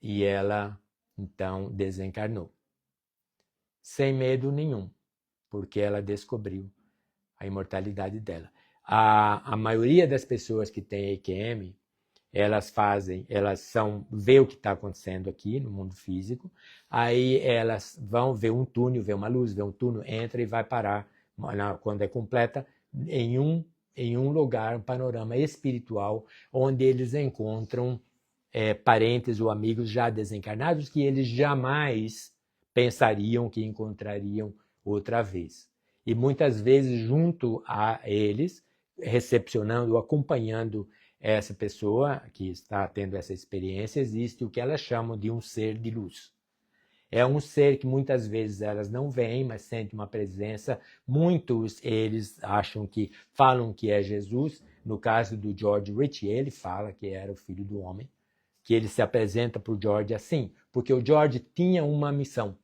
e ela, então, desencarnou. Sem medo nenhum, porque ela descobriu a imortalidade dela. A maioria das pessoas que tem EQM, elas vê o que está acontecendo aqui no mundo físico, aí elas vão ver um túnel, vê uma luz, vê um túnel, entra e vai parar, quando é completa, em um lugar, um panorama espiritual, onde eles encontram parentes ou amigos já desencarnados que eles jamais pensariam que encontrariam outra vez. E muitas vezes, junto a eles, recepcionando, acompanhando essa pessoa que está tendo essa experiência, existe o que elas chamam de um ser de luz. É um ser que muitas vezes elas não veem, mas sentem uma presença. Muitos eles falam que é Jesus. No caso do George Ritchie, ele fala que era o Filho do Homem, que ele se apresenta para o George assim, porque o George tinha uma missão.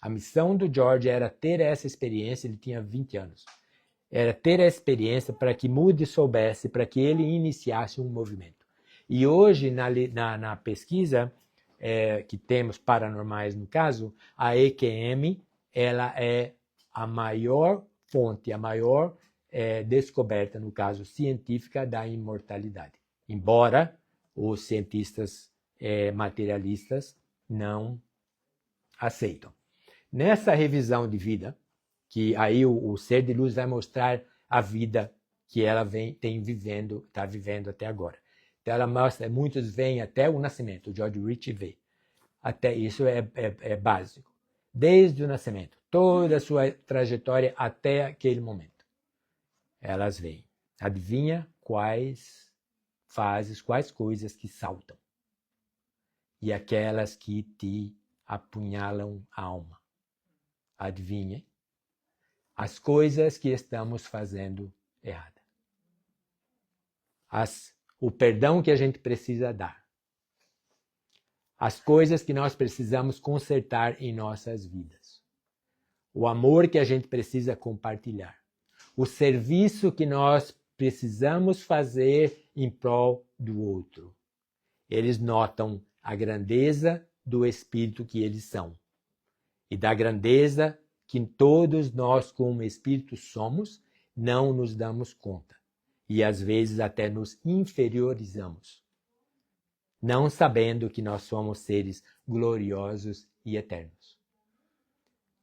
A missão do George era ter essa experiência, ele tinha 20 anos. Era ter a experiência para que Moody soubesse, para que ele iniciasse um movimento. E hoje, na pesquisa que temos paranormais no caso, a EQM ela é a maior fonte, a maior descoberta, no caso científica, da imortalidade. Embora os cientistas materialistas não aceitam. Nessa revisão de vida, que aí o ser de luz vai mostrar a vida que ela está vivendo até agora. Então ela mostra, muitos veem até o nascimento, o George Ritchie vê. Até isso é básico. Desde o nascimento, toda a sua trajetória até aquele momento. Elas veem. Adivinha quais fases, quais coisas que saltam. E aquelas que te apunhalam a alma. Adivinhem. As coisas que estamos fazendo errada. O perdão que a gente precisa dar. As coisas que nós precisamos consertar em nossas vidas. O amor que a gente precisa compartilhar. O serviço que nós precisamos fazer em prol do outro. Eles notam a grandeza do espírito que eles são. E da grandeza que todos nós, como espírito, somos, não nos damos conta. E às vezes até nos inferiorizamos, não sabendo que nós somos seres gloriosos e eternos.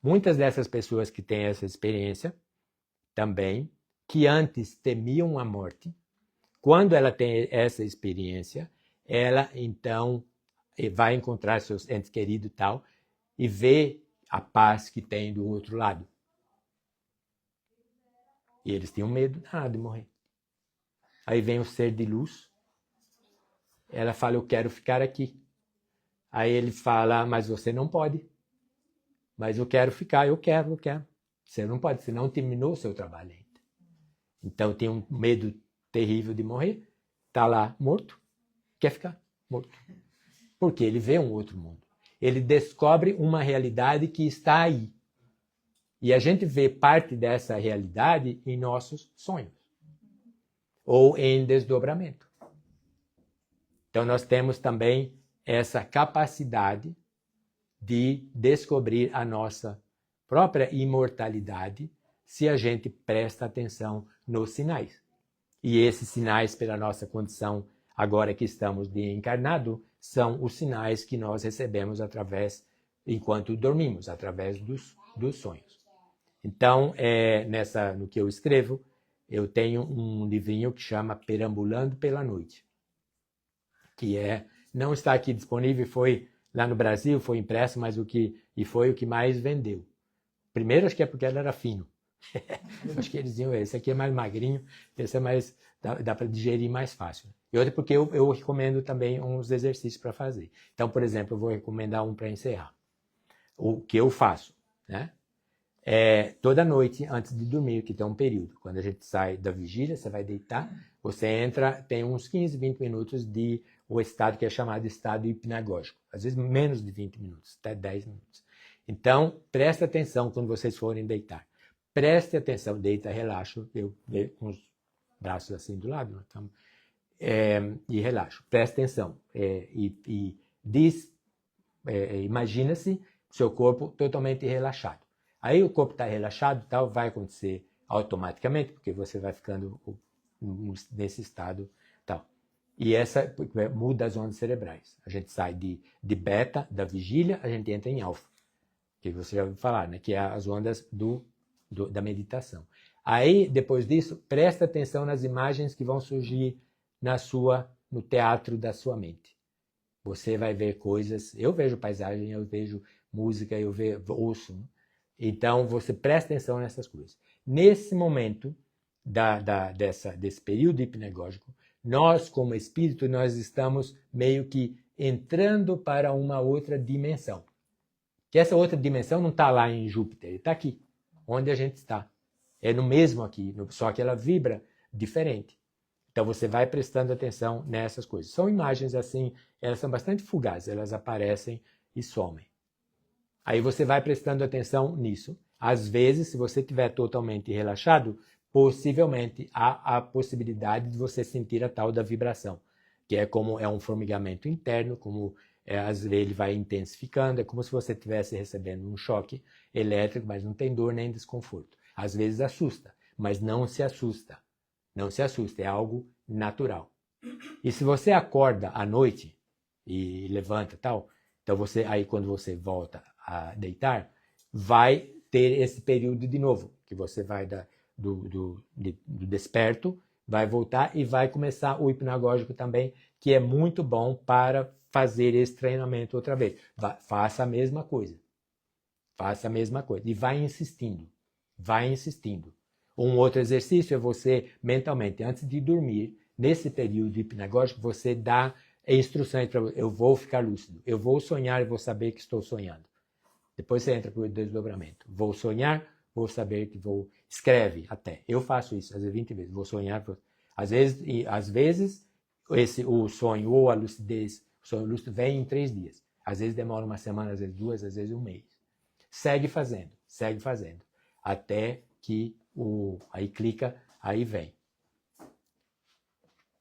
Muitas dessas pessoas que têm essa experiência, também, que antes temiam a morte, quando ela tem essa experiência, ela então vai encontrar seus entes queridos e tal, e vê a paz que tem do outro lado. E eles tinham medo de morrer. Aí vem o ser de luz. Ela fala, eu quero ficar aqui. Aí ele fala, mas você não pode. Mas eu quero ficar, eu quero. Você não pode, você não terminou o seu trabalho ainda. Então tem um medo terrível de morrer. Está lá morto, quer ficar morto. Porque ele vê um outro mundo. Ele descobre uma realidade que está aí. E a gente vê parte dessa realidade em nossos sonhos. Ou em desdobramento. Então nós temos também essa capacidade de descobrir a nossa própria imortalidade se a gente presta atenção nos sinais. E esses sinais, pela nossa condição agora que estamos de encarnado, são os sinais que nós recebemos enquanto dormimos, através dos sonhos. Então, no que eu escrevo, eu tenho um livrinho que chama Perambulando pela Noite, que não está aqui disponível, foi lá no Brasil, foi impresso, mas foi o que mais vendeu. Primeiro, acho que é porque ele era fino. Acho que eles diziam, esse aqui é mais magrinho, esse é mais, dá para digerir mais fácil. E outro porque eu recomendo também uns exercícios para fazer. Então, por exemplo, eu vou recomendar um para encerrar. O que eu faço, né? Toda noite, antes de dormir, que tem um período. Quando a gente sai da vigília, você vai deitar, você entra, tem uns 15, 20 minutos de o estado que é chamado de estado hipnagógico. Às vezes menos de 20 minutos, até 10 minutos. Então, preste atenção quando vocês forem deitar. Preste atenção, deita, relaxa, eu com os braços assim do lado, então, e relaxa. Preste atenção imagina-se seu corpo totalmente relaxado. Aí o corpo está relaxado, tal, vai acontecer automaticamente, porque você vai ficando nesse estado tal. E essa muda as ondas cerebrais. A gente sai de beta, da vigília, a gente entra em alfa, que você já ouviu falar, né? Que é as ondas da meditação. Aí, depois disso, presta atenção nas imagens que vão surgir no teatro da sua mente. Você vai ver coisas, eu vejo paisagem, eu vejo música, ouço. Né? Então, você presta atenção nessas coisas. Nesse momento desse período hipnagógico, nós, como espírito, nós estamos meio que entrando para uma outra dimensão, que essa outra dimensão não está lá em Júpiter, está aqui, onde a gente está. É no mesmo aqui, só que ela vibra diferente. Então você vai prestando atenção nessas coisas. São imagens assim, elas são bastante fugazes, elas aparecem e somem. Aí você vai prestando atenção nisso. Às vezes, se você estiver totalmente relaxado, possivelmente há a possibilidade de você sentir a tal da vibração, que é como é um formigamento interno, como às vezes ele vai intensificando, é como se você estivesse recebendo um choque elétrico, mas não tem dor nem desconforto. Às vezes assusta, mas não se assusta. Não se assusta, é algo natural. E se você acorda à noite e levanta e tal, então aí quando você volta a deitar, vai ter esse período de novo, que você vai do desperto, vai voltar e vai começar o hipnagógico também, que é muito bom para fazer esse treinamento outra vez. Faça a mesma coisa. Faça a mesma coisa. E vai insistindo. Vai insistindo. Um outro exercício é você, mentalmente, antes de dormir, nesse período hipnagógico, você dá instruções para você. Eu vou ficar lúcido. Eu vou sonhar e vou saber que estou sonhando. Depois você entra para o desdobramento. Vou sonhar, vou saber que vou... Escreve até. Eu faço isso, às vezes 20 vezes. Vou sonhar. Às vezes o sonho ou a lucidez, o sonho lúcido vem em 3 dias. Às vezes demora uma semana, às vezes 2, às vezes 1 mês. Segue fazendo. Até que aí clica, aí vem.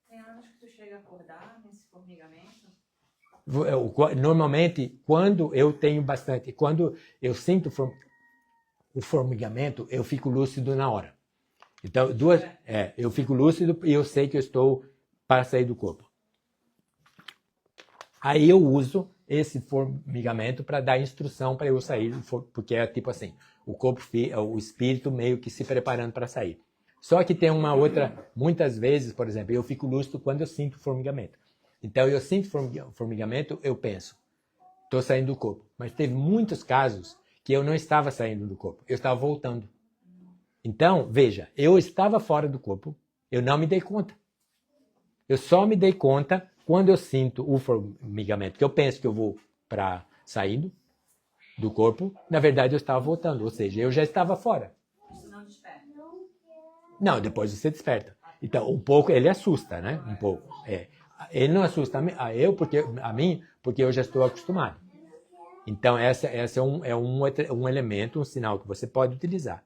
Tem anos que tu chega a acordar nesse formigamento? Normalmente, quando eu tenho bastante, quando eu sinto o formigamento, eu fico lúcido na hora. Então, eu fico lúcido e eu sei que eu estou para sair do corpo. Aí eu uso esse formigamento para dar instrução para eu sair, porque é tipo assim, o espírito meio que se preparando para sair. Só que tem uma outra, muitas vezes, por exemplo, eu fico lúcido quando eu sinto formigamento. Então eu sinto formigamento, eu penso, estou saindo do corpo. Mas teve muitos casos que eu não estava saindo do corpo, eu estava voltando. Então, veja, eu estava fora do corpo, eu não me dei conta. Eu só me dei conta quando eu sinto o formigamento, que eu penso que eu vou para saindo do corpo, na verdade eu estava voltando, ou seja, eu já estava fora. Isso não desperta? Não, depois você desperta. Então, um pouco ele assusta, né? Um pouco. Ele não assusta a mim, porque eu já estou acostumado. Então, essa é um elemento, um sinal que você pode utilizar.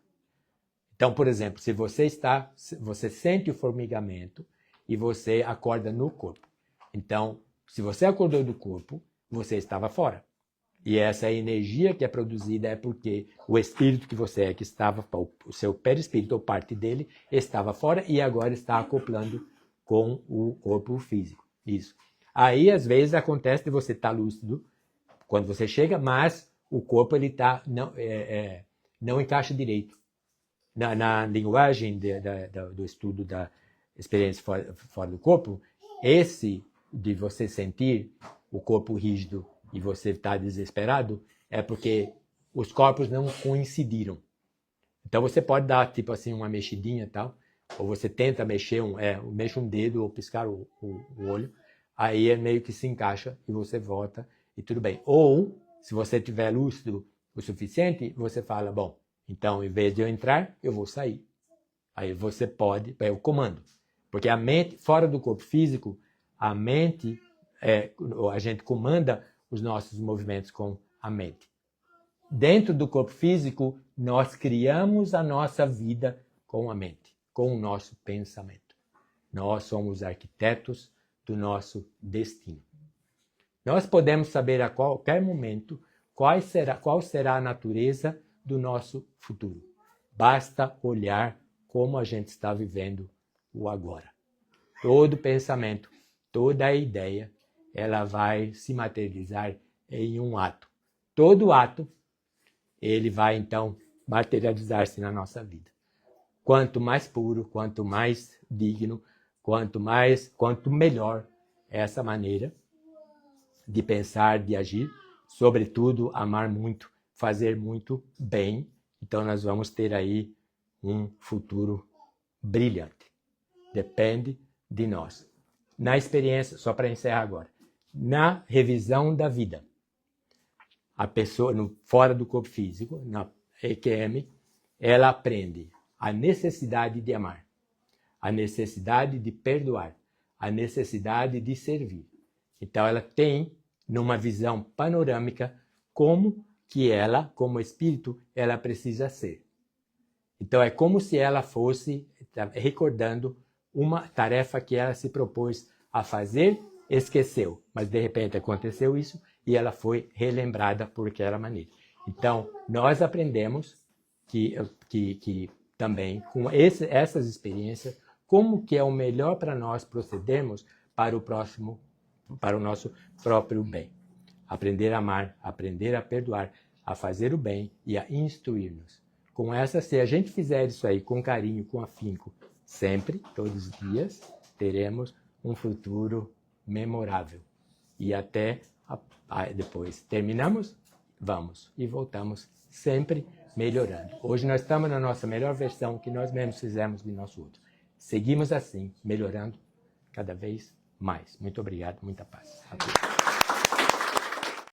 Então, por exemplo, se você sente o formigamento e você acorda no corpo. Então, se você acordou do corpo, você estava fora. E essa energia que é produzida é porque o espírito que você é, que estava, o seu perispírito ou parte dele, estava fora e agora está acoplando com o corpo físico. Isso. Aí, às vezes, acontece de você estar lúcido quando você chega, mas o corpo ele não encaixa direito. Na linguagem do estudo da experiência fora do corpo, esse de você sentir o corpo rígido e você está desesperado, é porque os corpos não coincidiram. Então você pode dar tipo assim uma mexidinha e tal, ou você tenta mexe um dedo ou piscar o olho, aí meio que se encaixa e você volta e tudo bem. Ou, se você estiver lúcido o suficiente, você fala, bom, então em vez de eu entrar, eu vou sair. Aí você pode, é o comando. Porque a mente, fora do corpo físico, a mente, a gente comanda os nossos movimentos com a mente. Dentro do corpo físico, nós criamos a nossa vida com a mente, com o nosso pensamento. Nós somos arquitetos do nosso destino. Nós podemos saber a qualquer momento qual será a natureza do nosso futuro. Basta olhar como a gente está vivendo o agora. Todo pensamento, toda ideia, ela vai se materializar em um ato. Todo ato, ele vai então materializar-se na nossa vida. Quanto mais puro, quanto mais digno, quanto melhor essa maneira de pensar, de agir, sobretudo amar muito, fazer muito bem. Então nós vamos ter aí um futuro brilhante. Depende de nós. Na experiência, só para encerrar agora, na revisão da vida, a pessoa, fora do corpo físico, na EQM, ela aprende a necessidade de amar, a necessidade de perdoar, a necessidade de servir. Então, ela tem, numa visão panorâmica, como que ela, como espírito, ela precisa ser. Então, é como se ela fosse recordando uma tarefa que ela se propôs a fazer, esqueceu, mas de repente aconteceu isso e ela foi relembrada por aquela maneira. Então, nós aprendemos que também, com essas experiências, como que é o melhor para nós procedermos para o próximo, para o nosso próprio bem. Aprender a amar, aprender a perdoar, a fazer o bem e a instruir-nos. Com essa, se a gente fizer isso aí com carinho, com afinco, sempre, todos os dias, teremos um futuro memorável. E até depois terminamos, vamos e voltamos sempre melhorando. Hoje nós estamos na nossa melhor versão que nós mesmos fizemos de nosso outro. Seguimos assim, melhorando cada vez mais. Muito obrigado, muita paz. A todos.